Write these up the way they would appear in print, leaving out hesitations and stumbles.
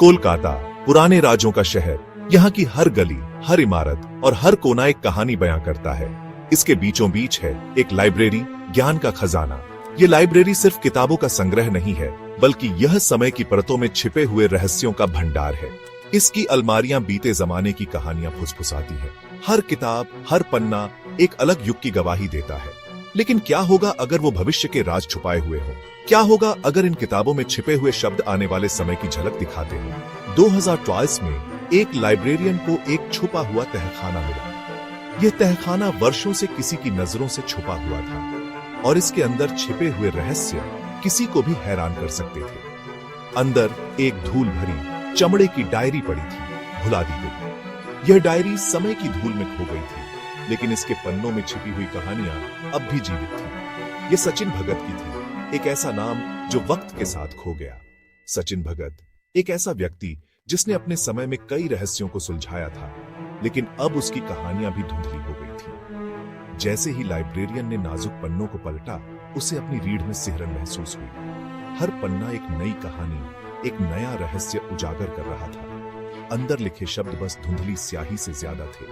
कोलकाता पुराने राजों का शहर। यहाँ की हर गली, हर इमारत और हर कोना एक कहानी बयां करता है। इसके बीचों बीच है एक लाइब्रेरी, ज्ञान का खजाना। ये लाइब्रेरी सिर्फ किताबों का संग्रह नहीं है, बल्कि यह समय की परतों में छिपे हुए रहस्यों का भंडार है। इसकी अलमारियां बीते जमाने की कहानियां फुसफुसाती हैं। हर किताब, हर पन्ना एक अलग युग की गवाही देता है। लेकिन क्या होगा अगर वो भविष्य के राज छुपाए हुए हों? क्या होगा अगर इन किताबों में छिपे हुए शब्द आने वाले समय की झलक दिखाते हों? 2024 में एक लाइब्रेरियन को एक छुपा हुआ तहखाना मिला। यह तहखाना वर्षों से किसी की नजरों से छुपा हुआ था और इसके अंदर छिपे हुए रहस्य किसी को भी हैरान कर सकते थे। अंदर एक धूल भरी चमड़े की डायरी पड़ी थी, भुला दी गई। यह डायरी समय की धूल में खो गई थी, लेकिन इसके पन्नों में छिपी हुई कहानियां अब भी जीवित थी। यह सचिन भगत की थी, एक ऐसा नाम जो वक्त के साथ खो गया। सचिन भगत एक ऐसा व्यक्ति जिसने अपने समय में कई रहस्यों को सुलझाया था, लेकिन अब उसकी कहानियां भी धुंधली हो गई थी। जैसे ही लाइब्रेरियन ने नाजुक पन्नों को पलटा, उसे अपनी रीढ़ में सिहरन महसूस हुई। हर पन्ना एक नई कहानी, एक नया रहस्य उजागर कर रहा था। अंदर लिखे शब्द बस धुंधली स्याही से ज्यादा थे।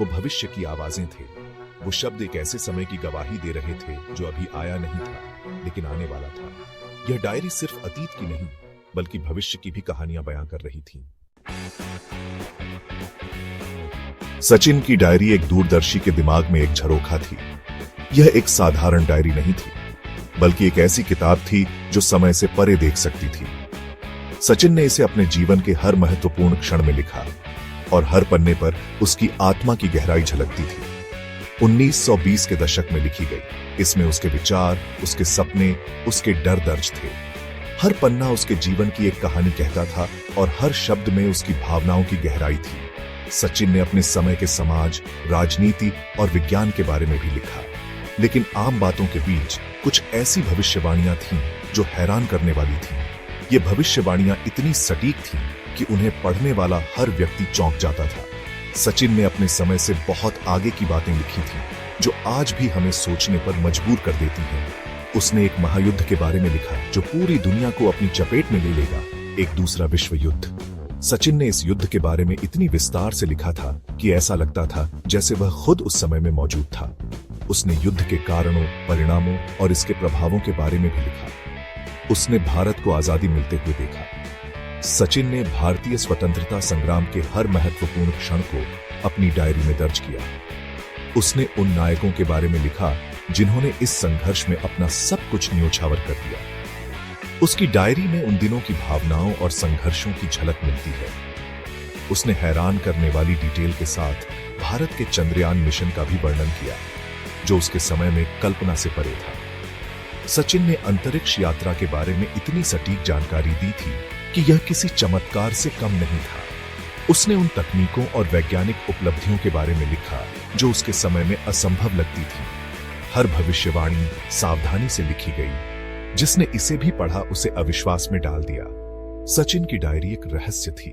वो भविष्य की आवाजें थे। वो शब्द एक ऐसे समय की गवाही दे रहे थे जो अभी आया नहीं था, लेकिन आने वाला था। यह डायरी सिर्फ अतीत की नहीं, बल्कि भविष्य की भी कहानियां बयां कर रही थी। सचिन की डायरी एक दूरदर्शी के दिमाग में एक झरोखा थी। यह एक साधारण डायरी नहीं थी, बल्कि एक ऐसी किताब थी जो समय से परे देख सकती थी। सचिन ने इसे अपने जीवन के हर महत्वपूर्ण क्षण में लिखा और हर पन्ने पर उसकी आत्मा की गहराई झलकती थी। 1920 के दशक में लिखी गई। इसमें उसके विचार, उसके सपने, उसके डर दर्ज थे। हर पन्ना उसके जीवन की एक कहानी कहता था और हर शब्द में उसकी भावनाओं की गहराई थी। सचिन ने अपने समय के समाज, राजनीति और विज्ञान के बारे में भी लिखा, लेकिन आम बातों के बीच कुछ ऐसी भविष्यवाणियां थीं जो हैरान करने वाली थीं। ये भविष्यवाणियां इतनी सटीक थीं कि उन्हें पढ़ने वाला हर व्यक्ति चौंक जाता था। सचिन ने अपने समय से बहुत आगे की बातें लिखी थीं, जो आज भी हमें सोचने पर मजबूर कर देती हैं। उसने एक महायुद्ध के बारे में लिखा जो पूरी दुनिया को अपनी चपेट में ले लेगा, एक दूसरा विश्व युद्ध। सचिन ने इस युद्ध के बारे में इतनी विस्तार से लिखा था कि ऐसा लगता था जैसे वह खुद उस समय में मौजूद था। उसने युद्ध के कारणों, परिणामों और इसके प्रभावों के बारे में भी लिखा। उसने भारत को आजादी मिलते हुए देखा। सचिन ने भारतीय स्वतंत्रता संग्राम के हर महत्वपूर्ण क्षण को अपनी डायरी में दर्ज किया। उसने उन नायकों के बारे में लिखा जिन्होंने इस संघर्ष में अपना सब कुछ न्योछावर कर दिया। उसकी डायरी में उन दिनों की भावनाओं और संघर्षों की झलक मिलती है। उसने हैरान करने वाली डिटेल के साथ भारत के चंद्रयान मिशन का भी वर्णन किया, जो उसके समय में कल्पना से परे था। सचिन ने अंतरिक्ष यात्रा के बारे में इतनी सटीक जानकारी दी थी कि यह किसी चमत्कार से कम नहीं था। उसने उन तकनीकों और वैज्ञानिक उपलब्धियों के बारे में लिखा जो उसके समय में असंभव लगती थी। हर भविष्यवाणी सावधानी से लिखी गई। जिसने इसे भी पढ़ा उसे अविश्वास में डाल दिया। सचिन की डायरी एक रहस्य थी,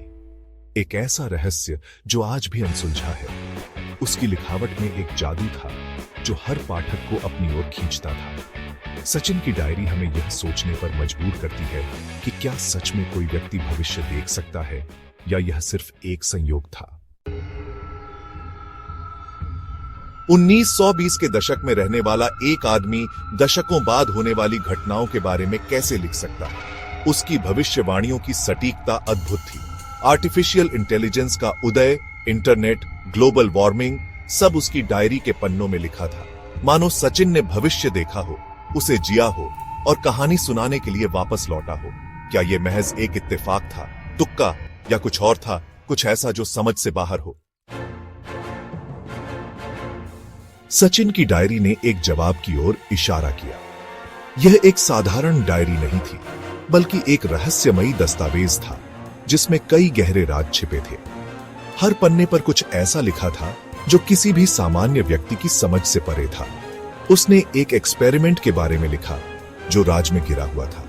एक ऐसा रहस्य जो आज भी अनसुलझा है। उसकी लिखावट में एक जादू था जो हर पाठक को अपनी ओर खींचता था। सचिन की डायरी हमें यह सोचने पर मजबूर करती है कि क्या सच में कोई व्यक्ति भविष्य देख सकता है या यह सिर्फ एक संयोग था। 1920 के दशक में रहने वाला एक आदमी दशकों बाद होने वाली घटनाओं के बारे में कैसे लिख सकता है? उसकी भविष्यवाणियों की सटीकता अद्भुत थी। आर्टिफिशियल इंटेलिजेंस का उदय, इंटरनेट, ग्लोबल वार्मिंग, सब उसकी डायरी के पन्नों में लिखा था। मानो सचिन ने भविष्य देखा हो, उसे जिया हो और कहानी सुनाने के लिए वापस लौटा हो। क्या यह महज एक इत्तेफाक था, तुक्का, या कुछ और था, कुछ ऐसा जो समझ से बाहर हो? सचिन की डायरी ने एक जवाब की ओर इशारा किया। यह एक साधारण डायरी नहीं थी, बल्कि एक रहस्यमयी दस्तावेज था जिसमें कई गहरे राज छिपे थे। हर पन्ने पर कुछ ऐसा लिखा था जो किसी भी सामान्य व्यक्ति की समझ से परे था। उसने एक एक्सपेरिमेंट के बारे में लिखा जो राज में घिरा हुआ था।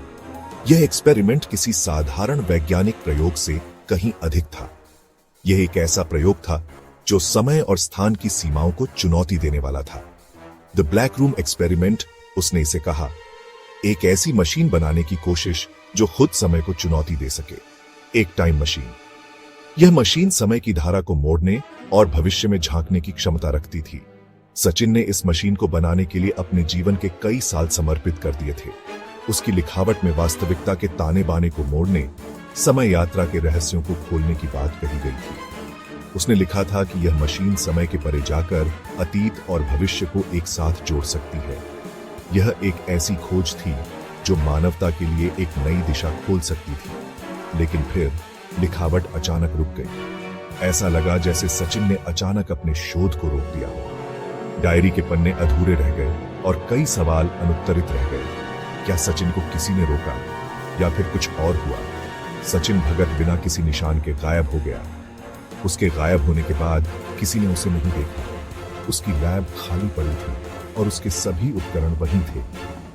यह एक्सपेरिमेंट किसी साधारण वैज्ञानिक प्रयोग से कहीं अधिक था। यह एक ऐसा प्रयोग था जो समय और स्थान की सीमाओं को चुनौती देने वाला था। द ब्लैक रूम एक्सपेरिमेंट, उसने इसे कहा, एक ऐसी मशीन बनाने की कोशिश जो खुद समय को चुनौती दे सके। एक टाइम मशीन। यह मशीन समय की धारा को मोड़ने और भविष्य में झांकने की क्षमता रखती थी। सचिन ने इस मशीन को बनाने के लिए अपने जीवन के कई साल समर्पित कर दिए थे। उसकी लिखावट में वास्तविकता के ताने बाने को मोड़ने, समय यात्रा के रहस्यों को खोलने की बात कही गई थी। उसने लिखा था कि यह मशीन समय के परे जाकर अतीत और भविष्य को एक साथ जोड़ सकती है। यह एक ऐसी खोज थी जो मानवता के लिए एक नई दिशा खोल सकती थी। लेकिन फिर लिखावट अचानक रुक गई। ऐसा लगा जैसे सचिन ने अचानक अपने शोध को रोक दिया हो। डायरी के पन्ने अधूरे रह गए और कई सवाल अनुत्तरित रह गए। क्या सचिन को किसी ने रोका या फिर कुछ और हुआ? सचिन भगत बिना किसी निशान के गायब हो गया। उसके गायब होने के बाद किसी ने उसे नहीं देखा। उसकी लैब खाली पड़ी थी और उसके सभी उपकरण वहीं थे,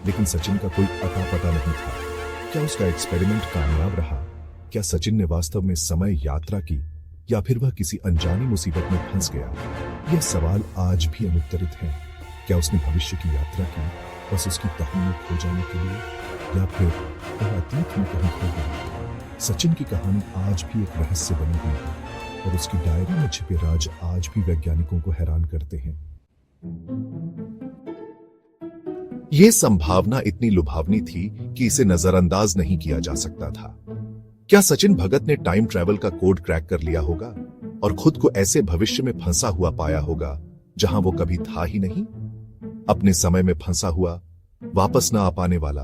लेकिन सचिन का कोई अता पता नहीं था। क्या उसका एक्सपेरिमेंट कामयाब रहा? क्या सचिन ने वास्तव में समय यात्रा की या फिर वह किसी अनजानी मुसीबत में फंस गया? यह सवाल आज भी अनुत्तरित है। क्या उसने भविष्य की यात्रा की बस उसकी तह में खो जाने के लिए, या फिर वह अतीत में कहीं खो गया? सचिन की कहानी आज भी एक रहस्य बनी हुई है और उसकी डायरी में छिपे राज आज भी वैज्ञानिकों को हैरान करते हैं। यह संभावना इतनी लुभावनी थी कि इसे नजरअंदाज नहीं किया जा सकता था। क्या सचिन भगत ने टाइम ट्रैवल का कोड क्रैक कर लिया होगा और खुद को ऐसे भविष्य में फंसा हुआ पाया होगा जहां वो कभी था ही नहीं? अपने समय में फंसा हुआ, वापस ना आ पाने वाला,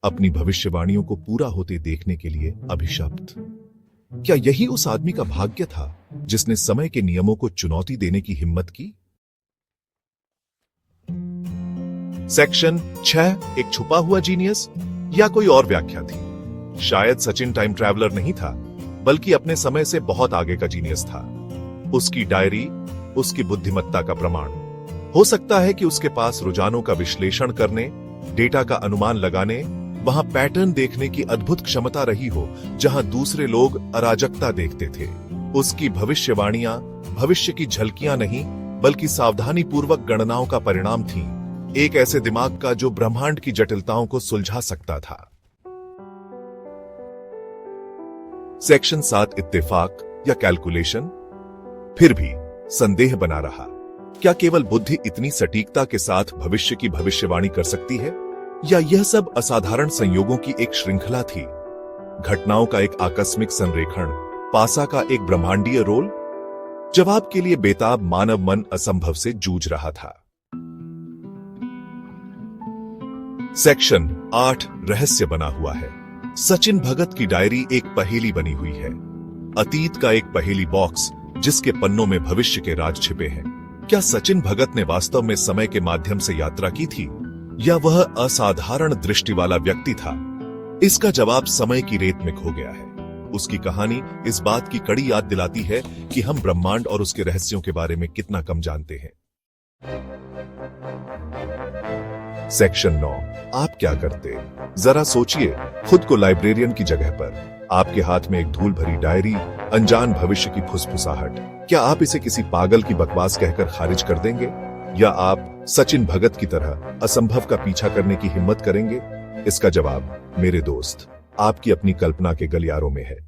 अपनी भविष्यवाणियों को पूरा होते देखने के लिए अभिशप्त। क्या यही उस आदमी का भाग्य था जिसने समय के नियमों को चुनौती देने की हिम्मत की? सेक्शन 6, एक छुपा हुआ जीनियस या कोई और व्याख्या थी? शायद सचिन टाइम ट्रैवलर नहीं था, बल्कि अपने समय से बहुत आगे का जीनियस था। उसकी डायरी उसकी बुद्धिमत्ता का प्रमाण। हो सकता है कि उसके पास रुझानों का विश्लेषण करने, डेटा का अनुमान लगाने, वहां पैटर्न देखने की अद्भुत क्षमता रही हो जहां दूसरे लोग अराजकता देखते थे। उसकी भविष्यवाणियां भविष्य की झलकियां नहीं, बल्कि सावधानी पूर्वक गणनाओं का परिणाम थीं। एक ऐसे दिमाग का जो ब्रह्मांड की जटिलताओं को सुलझा सकता था। सेक्शन 7, इत्तेफाक या कैलकुलेशन। फिर भी संदेह बना रहा। क्या केवल बुद्धि इतनी सटीकता के साथ भविष्य की भविष्यवाणी कर सकती है, या यह सब असाधारण संयोगों की एक श्रृंखला थी? घटनाओं का एक आकस्मिक संरेखण, पासा का एक ब्रह्मांडीय रोल? जवाब के लिए बेताब मानव मन असंभव से जूझ रहा था। सेक्शन 8, रहस्य बना हुआ है। सचिन भगत की डायरी एक पहेली बनी हुई है। अतीत का एक पहेली बॉक्स जिसके पन्नों में भविष्य के राज छिपे हैं। क्या सचिन भगत ने वास्तव में समय के माध्यम से यात्रा की थी, या वह असाधारण दृष्टि वाला व्यक्ति था? इसका जवाब समय की रेत में खो गया है। उसकी कहानी इस बात की कड़ी याद दिलाती है कि हम ब्रह्मांड और उसके रहस्यों के बारे में कितना कम जानते हैं। सेक्शन 9, आप क्या करते? जरा सोचिए, खुद को लाइब्रेरियन की जगह पर। आपके हाथ में एक धूल भरी डायरी, अनजान भविष्य की फुसफुसाहट। क्या आप इसे किसी पागल की बकवास कहकर खारिज कर देंगे, या आप सचिन भगत की तरह असंभव का पीछा करने की हिम्मत करेंगे? इसका जवाब मेरे दोस्त आपकी अपनी कल्पना के गलियारों में है।